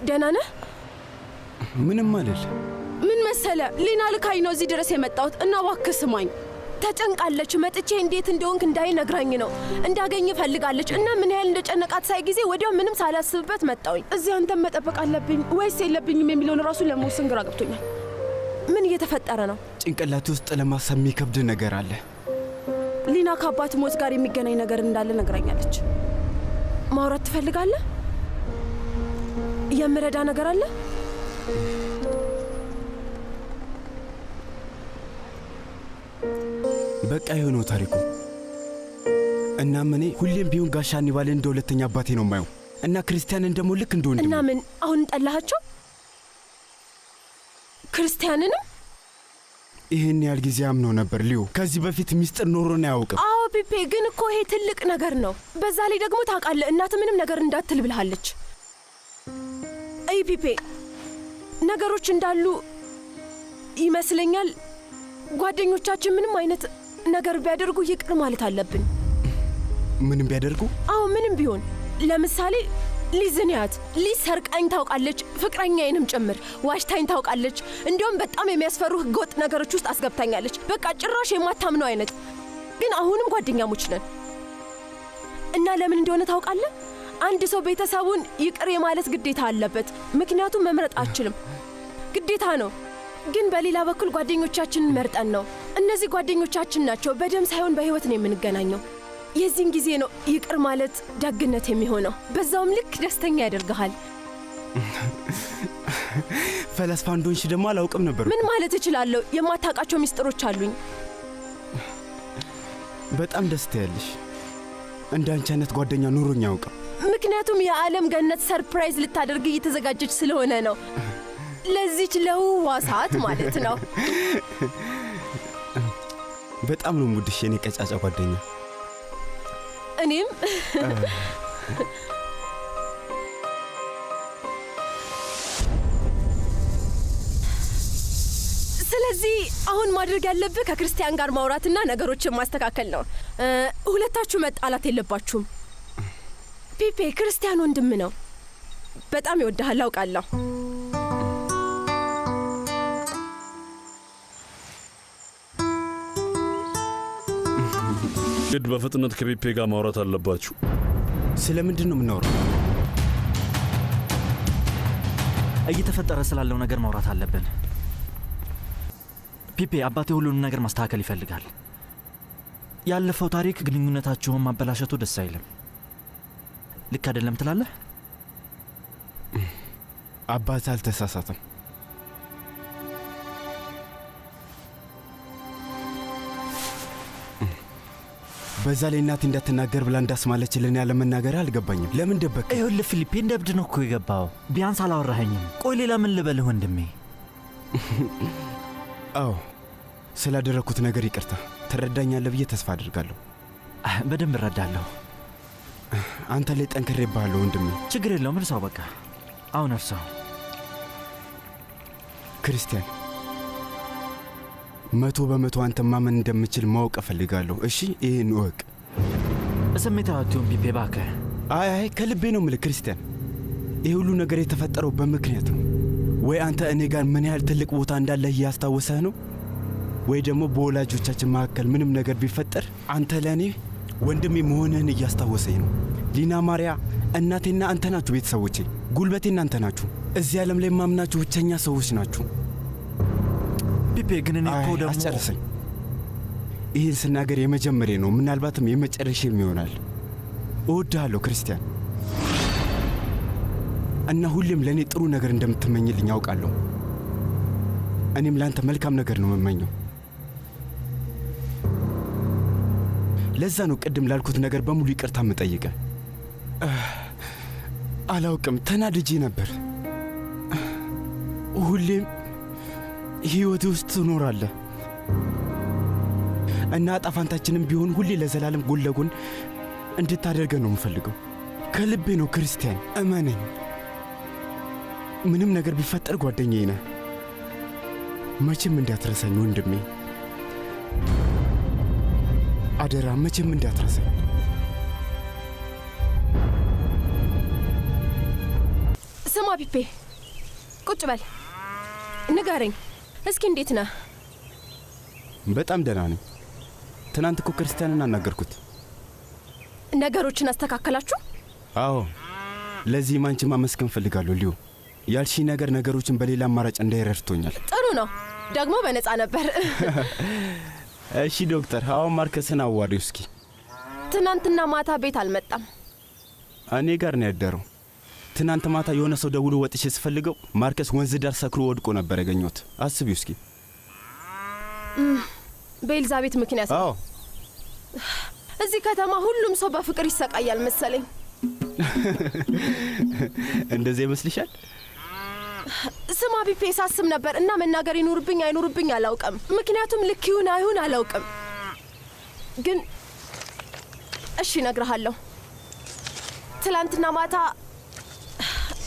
ደህና ነህ? ምንም አይደል። ምን መሰለ ሊና ልካኝ ነው እዚህ ድረስ የመጣሁት እና እባክህ ስማኝ። ተጨንቃለች። መጥቼ እንዴት እንደሆንክ እንዳይነግራኝ ነው እንዳገኝ ፈልጋለች እና ምን ያህል እንደጨነቃት ሳይ ጊዜ ወዲያው ምንም ሳላስብበት መጣሁኝ። እዚህ አንተም መጠበቅ አለብኝ ወይስ የለብኝም የሚለውን ራሱ ለመወሰን ግራ ገብቶኛል። ምን እየተፈጠረ ነው? ጭንቅላቴ ውስጥ ለማሰብ የሚከብድ ነገር አለ። ሊና ከአባት ሞት ጋር የሚገናኝ ነገር እንዳለ ነግራኛለች። ማውራት ትፈልጋለህ? የምረዳ ነገር አለ? በቃ የሆነው ታሪኩ እና እኔ ሁሌም ቢሆን ጋሻ አኒባልን እንደ ሁለተኛ አባቴ ነው የማየው እና ክርስቲያንን ደግሞ ልክ እንደ ወንድም። እና ምን አሁን ጠላሃቸው? ክርስቲያንንም ይህን ያህል ጊዜ አምነው ነበር ሊዮ። ከዚህ በፊት ሚስጥር ኖሮን አያውቅም። አዎ ፒፔ፣ ግን እኮ ይሄ ትልቅ ነገር ነው። በዛ ላይ ደግሞ ታውቃለህ እናት ምንም ነገር እንዳትል ብልሃለች። አይ ፒፔ፣ ነገሮች እንዳሉ ይመስለኛል። ጓደኞቻችን ምንም አይነት ነገር ቢያደርጉ ይቅር ማለት አለብን። ምንም ቢያደርጉ? አዎ ምንም ቢሆን። ለምሳሌ ሊዝንያት ሰርቃኝ ታውቃለች፣ ፍቅረኛዬንም ጭምር ዋሽታኝ ታውቃለች። እንዲያውም በጣም የሚያስፈሩ ህገወጥ ነገሮች ውስጥ አስገብታኛለች። በቃ ጭራሽ የማታምነው አይነት። ግን አሁንም ጓደኛሞች ነን እና ለምን እንደሆነ ታውቃለህ? አንድ ሰው ቤተሰቡን ይቅር የማለት ግዴታ አለበት። ምክንያቱም መምረጥ አችልም፣ ግዴታ ነው። ግን በሌላ በኩል ጓደኞቻችንን መርጠን ነው። እነዚህ ጓደኞቻችን ናቸው። በደም ሳይሆን በህይወት ነው የምንገናኘው። የዚህን ጊዜ ነው ይቅር ማለት ደግነት የሚሆነው። በዛውም ልክ ደስተኛ ያደርግሃል። ፈላስፋ እንደሆንሽ ደግሞ አላውቅም ነበር። ምን ማለት እችላለሁ? የማታውቃቸው ሚስጥሮች አሉኝ። በጣም ደስታ ያለሽ። እንዳንቺ አይነት ጓደኛ ኑሮኝ አያውቅም። ምክንያቱም የዓለም ገነት ሰርፕራይዝ ልታደርግ እየተዘጋጀች ስለሆነ ነው። ለዚች ለውዋ ሰዓት ማለት ነው። በጣም ነው ሙድሽ የኔ ቀጫጫ ጓደኛ። እኔም ስለዚህ አሁን ማድረግ ያለብህ ከክርስቲያን ጋር ማውራትና ነገሮችን ማስተካከል ነው። ሁለታችሁ መጣላት የለባችሁም። ፒፔ ክርስቲያን ወንድም ነው። በጣም ይወድሃል አውቃለሁ። ግድ በፍጥነት ከፒፔ ጋር ማውራት አለባችሁ። ስለምንድን ነው የምናወራው? እየተፈጠረ ስላለው ነገር ማውራት አለብን። ፒፔ አባቴ ሁሉንም ነገር ማስተካከል ይፈልጋል። ያለፈው ታሪክ ግንኙነታችሁን ማበላሸቱ ደስ አይልም። ልክ አይደለም ትላለህ? አባቴ አልተሳሳተም። በዛ ላይ እናቴ እንዳትናገር ብላ እንዳስማለችልን ያለ መናገር አልገባኝም። ለምን ደበቅ? ይኸውልህ ፊሊፔ፣ እንደ እብድ ነው እኮ የገባው። ቢያንስ አላወራኸኝም። ቆይ ሌላ ምን ልበልህ ወንድሜ? አዎ ስላደረኩት ነገር ይቅርታ። ትረዳኛለህ ብዬ ተስፋ አድርጋለሁ። በደንብ እረዳለሁ። አንተ ላይ ጠንክሬብሃለሁ ወንድሜ። ችግር የለውም፣ እርሳው በቃ። አሁን እርሳው። ክርስቲያን 100% አንተ ማመን እንደምችል ማወቅ እፈልጋለሁ። እሺ ይሄን እወቅ። ስሜታዊ አትሁን ፒፔ እባክህ። አይ ከልቤ ነው የምልህ ክርስቲያን። ይህ ሁሉ ነገር የተፈጠረው በምክንያት ነው። ወይ አንተ እኔ ጋር ምን ያህል ትልቅ ቦታ እንዳለህ እያስታወሰህ ነው፣ ወይ ደግሞ በወላጆቻችን መካከል ምንም ነገር ቢፈጠር አንተ ለእኔ ወንድሜ መሆንህን እያስታወሰኝ ነው። ሊና ማርያ፣ እናቴና አንተ ናችሁ ቤተሰቦቼ። ጉልበቴና አንተ ናችሁ። እዚህ ዓለም ላይ ማምናችሁ ብቸኛ ሰዎች ናችሁ። ፒፔ ግን እኔ እኮ ደግሞ አስጨርሰኝ። ይህን ስናገር የመጀመሪያ ነው፣ ምናልባትም የመጨረሻም ይሆናል። እወድሃለሁ ክርስቲያን እና ሁሌም ለእኔ ጥሩ ነገር እንደምትመኝልኝ አውቃለሁ። እኔም ለአንተ መልካም ነገር ነው የምመኘው። ለዛ ነው ቅድም ላልኩት ነገር በሙሉ ይቅርታ የምጠይቀ። አላውቅም፣ ተናድጄ ነበር። ሁሌም ሕይወቴ ውስጥ ትኖራለህ እና ጣፋንታችንም ቢሆን ሁሌ ለዘላለም ጎን ለጎን እንድታደርገን ነው የምፈልገው። ከልቤ ነው ክርስቲያን፣ እመነኝ። ምንም ነገር ቢፈጠር ጓደኛዬ ነህ። መቼም እንዳትረሳኝ ወንድሜ፣ አደራ፣ መቼም እንዳትረሳኝ። ስማ ስማ ፒፔ፣ ቁጭ በል ንገረኝ እስኪ እንዴት ነህ? በጣም ደህና ነኝ። ትናንት እኮ ክርስቲያንን አናገርኩት። ነገሮችን አስተካከላችሁ? አዎ፣ ለዚህም አንቺን ማመስገን እፈልጋለሁ ሊዮ። ያልሺ ነገር ነገሮችን በሌላ አማራጭ እንዳይረድቶኛል። ጥሩ ነው፣ ደግሞ በነፃ ነበር። እሺ ዶክተር፣ አሁን ማርከስን አዋሪው እስኪ። ትናንትና ማታ ቤት አልመጣም። እኔ ጋር ነው ያደረው። ትናንት ማታ የሆነ ሰው ደውሎ ወጥቼ ስፈልገው ማርከስ ወንዝ ዳር ሰክሮ ወድቆ ነበር ያገኘሁት። አስቢው እስኪ። በኤልዛቤት ምክንያት ነው። አዎ፣ እዚህ ከተማ ሁሉም ሰው በፍቅር ይሰቃያል መሰለኝ። እንደዚህ ይመስልሻል? ስማ ቢፔ፣ ሳስብ ነበር እና መናገር ይኑርብኝ አይኑርብኝ አላውቅም። ምክንያቱም ልክ ይሁን አይሁን አላውቅም። ግን እሺ እነግርሃለሁ።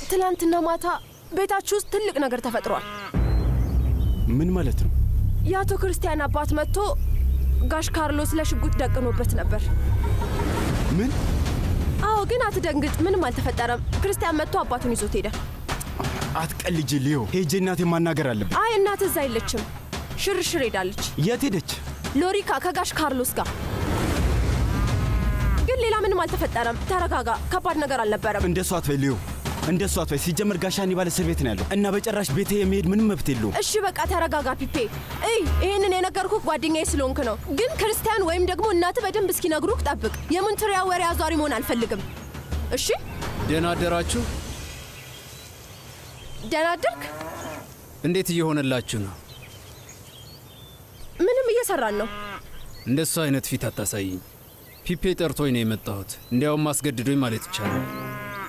ትላንትና ማታ ቤታችሁ ውስጥ ትልቅ ነገር ተፈጥሯል። ምን ማለት ነው? የአቶ ክርስቲያን አባት መጥቶ ጋሽ ካርሎስ ለሽጉጥ ደቅኖበት ነበር። ምን? አዎ፣ ግን አትደንግጥ፣ ምንም አልተፈጠረም። ክርስቲያን መጥቶ አባቱን ይዞት ሄደ። አትቀልጅ ሊዮ። ሄጄ እናቴ ማናገር አለብን። አይ እናት እዛ የለችም፣ ሽርሽር ሄዳለች። የት ሄደች? ሎሪካ ከጋሽ ካርሎስ ጋር። ግን ሌላ ምንም አልተፈጠረም። ተረጋጋ፣ ከባድ ነገር አልነበረም። እንደሱ አትበይ ሊዮ፣ እንደሱ አትበይ። ሲጀመር ጋሽ ሃኒባል እስር ቤት ነው ያለው እና በጭራሽ ቤቴ የመሄድ ምንም መብት የለውም። እሺ በቃ ተረጋጋ ፒፔ። ይህንን የነገርኩህ ጓደኛዬ ስለሆንክ ነው። ግን ክርስቲያን ወይም ደግሞ እናትህ በደንብ እስኪነግሩህ ጠብቅ። የሙንትሪያ ወሬ አዟሪ መሆን አልፈልግም። እሺ? ደህና አደራችሁ። ደህና አደርክ? እንዴት እየሆነላችሁ ነው? ምንም እየሰራን ነው። እንደሱ አይነት ፊት አታሳይኝ። ፒፔ ጠርቶኝ ነው የመጣሁት። እንዲያውም አስገድዶኝ ማለት ይቻላል።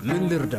ምን ልርዳ?